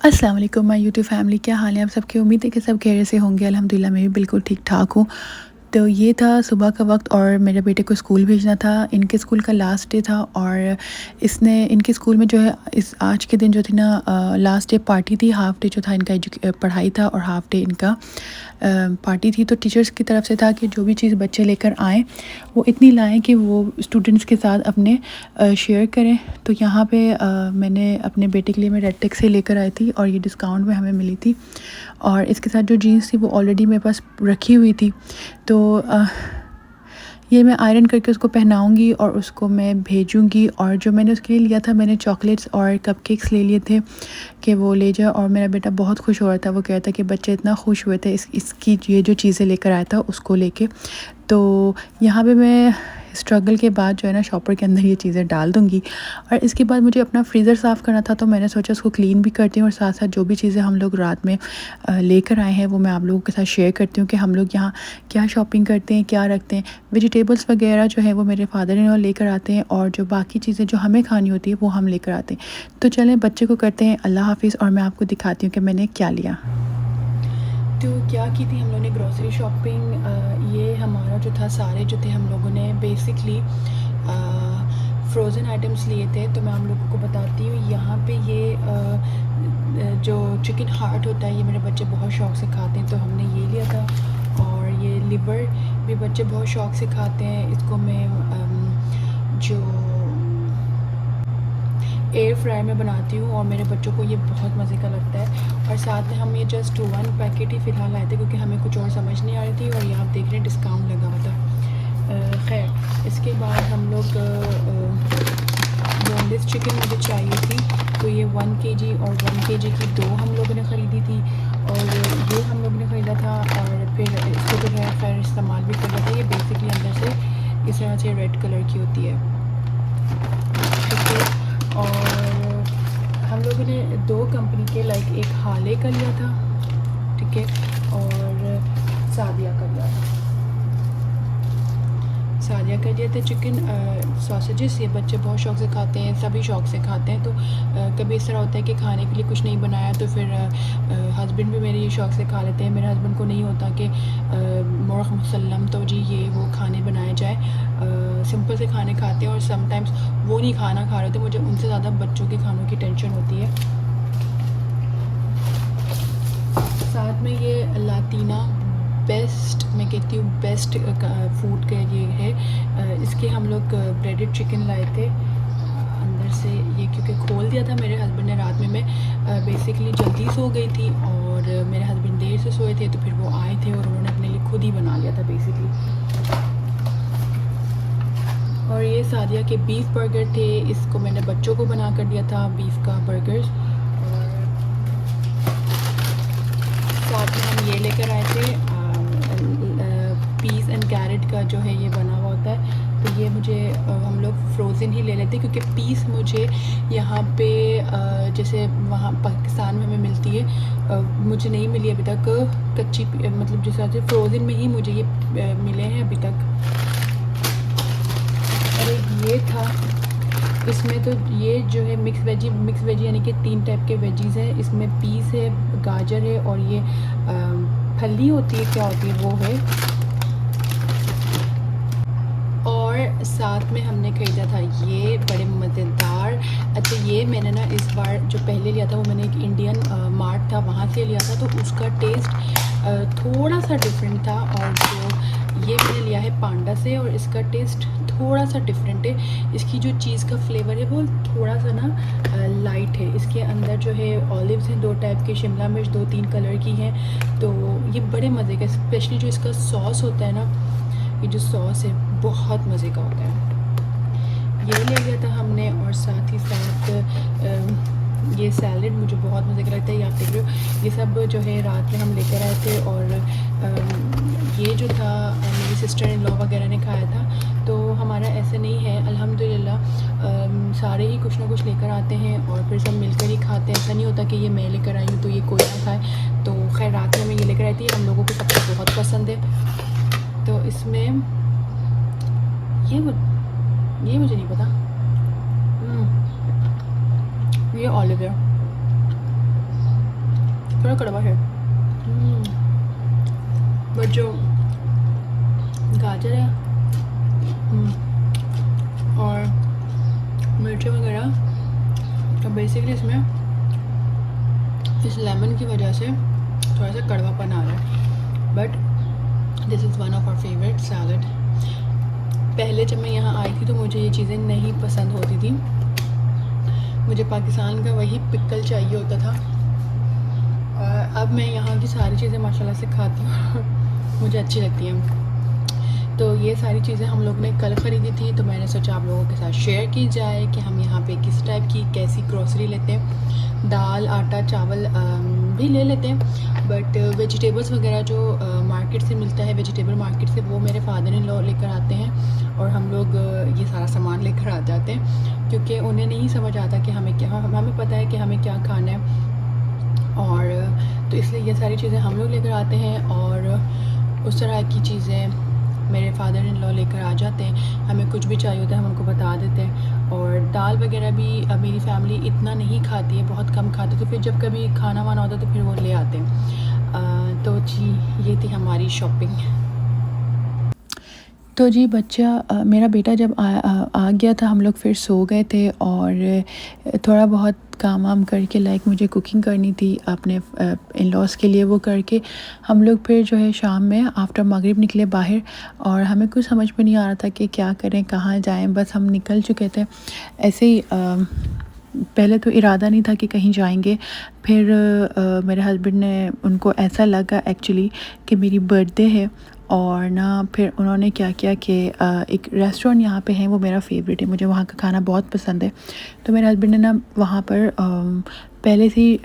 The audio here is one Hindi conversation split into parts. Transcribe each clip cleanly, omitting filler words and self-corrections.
अस्सलाम वालेकुम माय यूट्यूब फैमिली, क्या हाल है आप सबके। उम्मीद है कि सब खैरियत से होंगे। अल्हम्दुलिल्लाह मैं भी बिल्कुल ठीक ठाक हूँ। तो ये था सुबह का वक्त और मेरे बेटे को स्कूल भेजना था। इनके स्कूल का लास्ट डे था और इसने इनके स्कूल में जो है इस आज के दिन जो थी ना लास्ट डे पार्टी थी। हाफ़ डे जो था इनका पढ़ाई था और हाफ़ डे इनका पार्टी थी। तो टीचर्स की तरफ से था कि जो भी चीज़ बच्चे लेकर आएँ वो इतनी लाएँ कि वो स्टूडेंट्स के साथ अपने शेयर करें। तो यहाँ पे मैंने अपने बेटे के लिए मैं रेड टेक से लेकर आई थी और ये डिस्काउंट में हमें मिली थी। और इसके साथ जो जीन्स थी वो ऑलरेडी मेरे पास रखी हुई थी। तो ये मैं आयरन करके उसको पहनाऊँगी और उसको मैं भेजूँगी। और जो मैंने उसके लिए लिया था, मैंने चॉकलेट्स और कपकेक्स ले लिए थे कि वो ले जाए। और मेरा बेटा बहुत खुश हो रहा था, वो कह रहा था कि बच्चे इतना खुश हुए थे इसकी ये जो चीज़ें लेकर आया था उसको लेके। तो यहाँ पे मैं स्ट्रगल के बाद जो है ना शॉपर के अंदर ये चीज़ें डाल दूँगी। और इसके बाद मुझे अपना फ्रीज़र साफ़ करना था, तो मैंने सोचा उसको क्लीन भी करती हूँ और साथ साथ जो भी चीज़ें हम लोग रात में लेकर आए हैं वो मैं आप लोगों के साथ शेयर करती हूँ कि हम लोग यहाँ क्या शॉपिंग करते हैं, क्या रखते हैं। वेजिटेबल्स वगैरह जो है वो मेरे फादर इन लॉ लेकर आते हैं और जो बाकी चीज़ें जो हमें खानी होती है वो हम लेकर आते हैं। तो चलें बच्चे को करते हैं अल्लाह हाफ़िज़ और मैं आपको दिखाती हूँ कि मैंने क्या लिया। तो क्या की थी हम लोगों ने ग्रॉसरी शॉपिंग। ये हमारा जो था सारे जो थे हम लोगों ने बेसिकली फ्रोज़न आइटम्स लिए थे। तो मैं आप लोगों को बताती हूँ यहाँ पे ये जो चिकन हार्ट होता है ये मेरे बच्चे बहुत शौक़ से खाते हैं, तो हमने ये लिया था। और ये लिवर भी बच्चे बहुत शौक़ से खाते हैं। इसको मैं जो एयर फ्रायर में बनाती हूँ और मेरे बच्चों को ये बहुत मज़े का लगता है। और साथ में हम ये जस्ट 1 पैकेट ही फ़िलहाल लाए थे क्योंकि हमें कुछ और समझ नहीं आ रही थी। और ये आप देख रहे हैं डिस्काउंट लगा हुआ था। खैर इसके बाद हम लोग बोनलेस चिकन मुझे चाहिए थी, तो ये 1 केजी और 1 केजी की 2 हम लोगों ने ख़रीदी थी। और ये हम लोगों ने ख़रीदा था और फिर इसको जो है खैर इस्तेमाल भी कर रहा था। ये बेसिकली अंदर से इस तरह से रेड कलर की होती है, ठीक है। और हम लोगों ने 2 कंपनी के लाइक एक हाले का लिया था, ठीक है, और सादिया का लिया था। सादिया का लिया था चिकन सॉसेजेस। ये बच्चे बहुत शौक़ से खाते हैं, सभी शौक़ से खाते हैं। तो कभी इस तरह होता है कि खाने के लिए कुछ नहीं बनाया तो फिर हस्बैंड भी मेरे ये शौक़ से खा लेते हैं। मेरे हस्बैंड को नहीं होता कि मुर्ग़ मुसल्लम तो जी ये वो खाने बनाए जाए, सिंपल से खाने खाते हैं। और समटाइम्स वो नहीं खाना खा रहे थे, मुझे उनसे ज़्यादा बच्चों के खानों की टेंशन होती है। साथ में ये लातीना बेस्ट, मैं कहती हूँ बेस्ट फूड का ये है। इसके हम लोग ब्रेडेड चिकन लाए थे अंदर से ये, क्योंकि खोल दिया था मेरे हस्बैंड ने रात में। मैं बेसिकली जल्दी सो गई थी और मेरे हस्बैंड देर से सोए थे, तो फिर वो आए थे और उन्होंने अपने लिए खुद ही बना लिया था बेसिकली। और ये सादिया के बीफ बर्गर थे, इसको मैंने बच्चों को बना कर दिया था बीफ का बर्गर्स। और साथ में हम ये लेकर आए थे पीस एंड कैरेट का जो है ये बना हुआ होता है। तो ये मुझे हम लोग फ्रोज़न ही ले लेते क्योंकि पीस मुझे यहाँ पे जैसे वहाँ पाकिस्तान में हमें मिलती है, मुझे नहीं मिली अभी तक कच्ची, मतलब जिस तरह से फ्रोज़न में ही मुझे ये मिले हैं अभी तक। और ये था इसमें, तो ये जो है मिक्स वेजी यानी कि 3 टाइप के वेजीज़ हैं। इसमें पीस है, गाजर है और ये फली होती है, क्या होती है वो है। और साथ में हमने ख़रीदा था ये बड़े मज़ेदार। अच्छा ये मैंने ना इस बार जो पहले लिया था वो मैंने एक इंडियन मार्ट था वहाँ से लिया था, तो उसका टेस्ट थोड़ा सा डिफरेंट था। और जो ये मैंने लिया है पांडा से और इसका टेस्ट थोड़ा सा डिफरेंट है। इसकी जो चीज़ का फ्लेवर है वो थोड़ा सा ना लाइट है। इसके अंदर जो है ऑलिव्स हैं 2 टाइप के, शिमला मिर्च 2-3 कलर की हैं। तो ये बड़े मज़े का, स्पेशली जो इसका सॉस होता है ना, ये जो सॉस है बहुत मज़े का होता है। ये ले लिया था हमने। और साथ ही साथ ये सैलड मुझे बहुत मज़े का लगता है, ये आप देख रहे हो। ये सब जो है रात में हम लेकर आए थे। और ये जो था मेरी सिस्टर इन लॉ वगैरह ने खाया था। तो हमारा ऐसे नहीं है अल्हम्दुलिल्लाह, सारे ही कुछ ना कुछ लेकर आते हैं और फिर सब मिलकर ही खाते हैं। ऐसा नहीं होता कि ये मैं लेकर आई हूँ तो ये कोई ना खाए। तो खैर रात में मैं ये लेकर आई थी, हम लोगों को सबको बहुत पसंद है। तो इसमें ये मुझे नहीं पता, ये ऑलिव है। थोड़ा कड़वा है, बट जो गाजर है और मिर्ची वगैरह, तो बेसिकली इसमें इस लेमन की वजह से थोड़ा सा कड़वापन आ रहा है, but this is one of our favourite salad. पहले जब मैं यहाँ आई थी तो मुझे ये चीज़ें नहीं पसंद होती थी, मुझे पाकिस्तान का वही पिकल चाहिए होता था, और अब मैं यहाँ की सारी चीज़ें माशाल्लाह से खाती हूँ मुझे अच्छी लगती हैं। तो ये सारी चीज़ें हम लोग ने कल ख़रीदी थी, तो मैंने सोचा आप लोगों के साथ शेयर की जाए कि हम यहाँ पे किस टाइप की कैसी ग्रोसरी लेते हैं। दाल, आटा, चावल भी ले लेते हैं, बट वेजिटेबल्स वगैरह जो मार्केट से मिलता है, वेजिटेबल मार्केट से, वो मेरे फादर इन लॉ लेकर आते हैं और हम लोग ये सारा सामान लेकर आ जाते हैं, क्योंकि उन्हें नहीं समझ आता कि हमें क्या, हमें पता है कि हमें क्या खाना है, और तो इसलिए ये सारी चीज़ें हम लोग लेकर आते हैं। और उस तरह की चीज़ें मेरे फादर इन लॉ लेकर आ जाते हैं। हमें कुछ भी चाहिए होता है हम उनको बता देते हैं। और दाल वगैरह भी मेरी फैमिली इतना नहीं खाती है, बहुत कम खाते, तो फिर जब कभी खाना वाना होता है तो फिर वो ले आते हैं। तो जी ये थी हमारी शॉपिंग। तो जी मेरा बेटा जब आ गया था, हम लोग फिर सो गए थे, और थोड़ा बहुत काम वाम करके, लाइक मुझे कुकिंग करनी थी अपने इन लॉज के लिए, वो करके हम लोग फिर जो है शाम में आफ्टर मगरिब निकले बाहर, और हमें कुछ समझ में नहीं आ रहा था कि क्या करें, कहाँ जाएं, बस हम निकल चुके थे ऐसे ही। पहले तो इरादा नहीं था कि कहीं जाएंगे, फिर मेरे हस्बैंड ने, उनको ऐसा लगा एक्चुअली कि मेरी बर्थडे है, और ना फिर उन्होंने क्या किया कि एक रेस्टोरेंट यहाँ पे है, वो मेरा फेवरेट है, मुझे वहाँ का खाना बहुत पसंद है। तो मेरे हस्बैंड ने ना वहाँ पर पहले से ही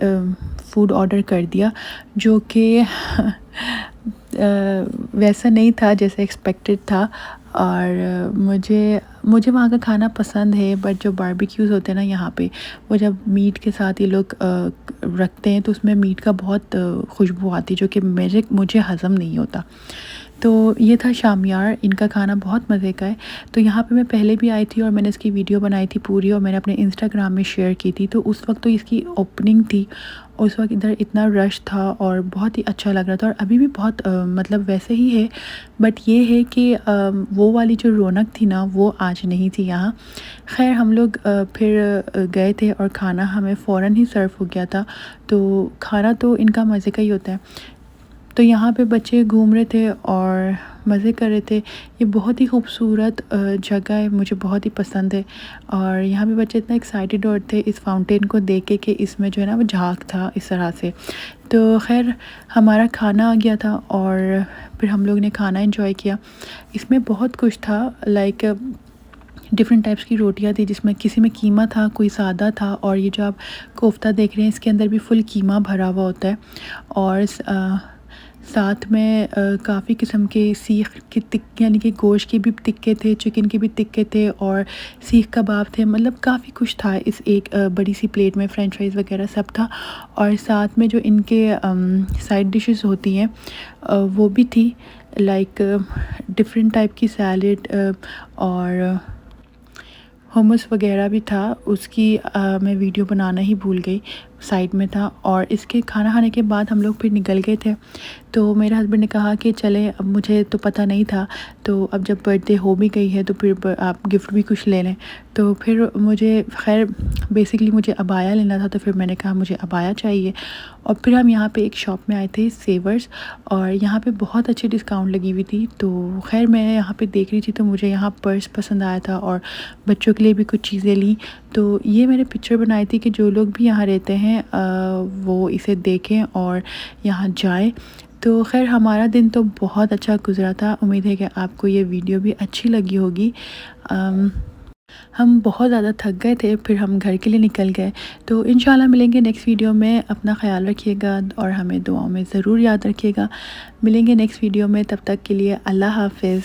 फ़ूड ऑर्डर कर दिया, जो कि वैसा नहीं था जैसे एक्सपेक्टेड था। और मुझे वहाँ का खाना पसंद है, बट जो बारबेक्यूज़ होते हैं ना यहाँ पे, वो जब मीट के साथ ये लोग रखते हैं तो उसमें मीट का बहुत खुशबू आती है, जो कि मुझे हज़म नहीं होता। तो ये था शामियार, इनका खाना बहुत मज़े का है। तो यहाँ पे मैं पहले भी आई थी और मैंने इसकी वीडियो बनाई थी पूरी, और मैंने अपने इंस्टाग्राम में शेयर की थी। तो उस वक्त तो इसकी ओपनिंग थी, उस वक्त इधर इतना रश था और बहुत ही अच्छा लग रहा था, और अभी भी बहुत मतलब वैसे ही है, बट ये है कि वो वाली जो रौनक थी ना, वो आज नहीं थी यहाँ। खैर हम लोग फिर गए थे और खाना हमें फ़ौरन ही सर्व हो गया था। तो खाना तो इनका मज़े का ही होता है। तो यहाँ पे बच्चे घूम रहे थे और मज़े कर रहे थे। ये बहुत ही खूबसूरत जगह है, मुझे बहुत ही पसंद है। और यहाँ पे बच्चे इतना एक्साइटेड और थे इस फाउंटेन को देख के कि इसमें जो है ना वो झाग था इस तरह से। तो खैर हमारा खाना आ गया था और फिर हम लोग ने खाना एंजॉय किया। इसमें बहुत कुछ था, लाइक डिफरेंट टाइप्स की रोटियां थी, जिसमें किसी में कीमा था, कोई सादा था, और ये जो आप कोफ्ता देख रहे हैं इसके अंदर भी फुल कीमा भरा हुआ होता है। और साथ में काफ़ी किस्म के सीख के टिक्के, यानी कि गोश्त के भी टिक्के थे, चिकन के भी टिक्के थे, और सीख कबाब थे, मतलब काफ़ी कुछ था इस एक बड़ी सी प्लेट में। फ्रेंच फ्राइज़ वगैरह सब था, और साथ में जो इनके साइड डिशेस होती हैं वो भी थी, लाइक डिफरेंट टाइप की सैलड और hummus वगैरह भी था। उसकी मैं वीडियो बनाना ही भूल गई, साइड में था। और इसके खाना खाने के बाद हम लोग फिर निकल गए थे। तो मेरे हस्बैंड ने कहा कि चले, अब मुझे तो पता नहीं था, तो अब जब बर्थडे हो भी गई है तो फिर आप गिफ्ट भी कुछ ले लें। तो फिर मुझे खैर बेसिकली मुझे अबाया लेना था, तो फिर मैंने कहा मुझे अबाया चाहिए। और फिर हम यहाँ पे एक शॉप में आए थे, सेवर्स, और यहाँ पे बहुत अच्छी डिस्काउंट लगी हुई थी। तो खैर मैं यहाँ पे देख रही थी, तो मुझे यहाँ पर्स पसंद आया था और बच्चों के लिए भी कुछ चीज़ें ली। तो ये मैंने पिक्चर बनाई थी कि जो लोग भी यहाँ रहते हैं वो इसे देखें और यहाँ जाएं। तो खैर हमारा दिन तो बहुत अच्छा गुजरा था। उम्मीद है कि आपको ये वीडियो भी अच्छी लगी होगी। हम बहुत ज़्यादा थक गए थे, फिर हम घर के लिए निकल गए। तो इंशाल्लाह मिलेंगे नेक्स्ट वीडियो में। अपना ख्याल रखिएगा और हमें दुआओं में ज़रूर याद रखिएगा। मिलेंगे नेक्स्ट वीडियो में, तब तक के लिए अल्लाह हाफ़िज़।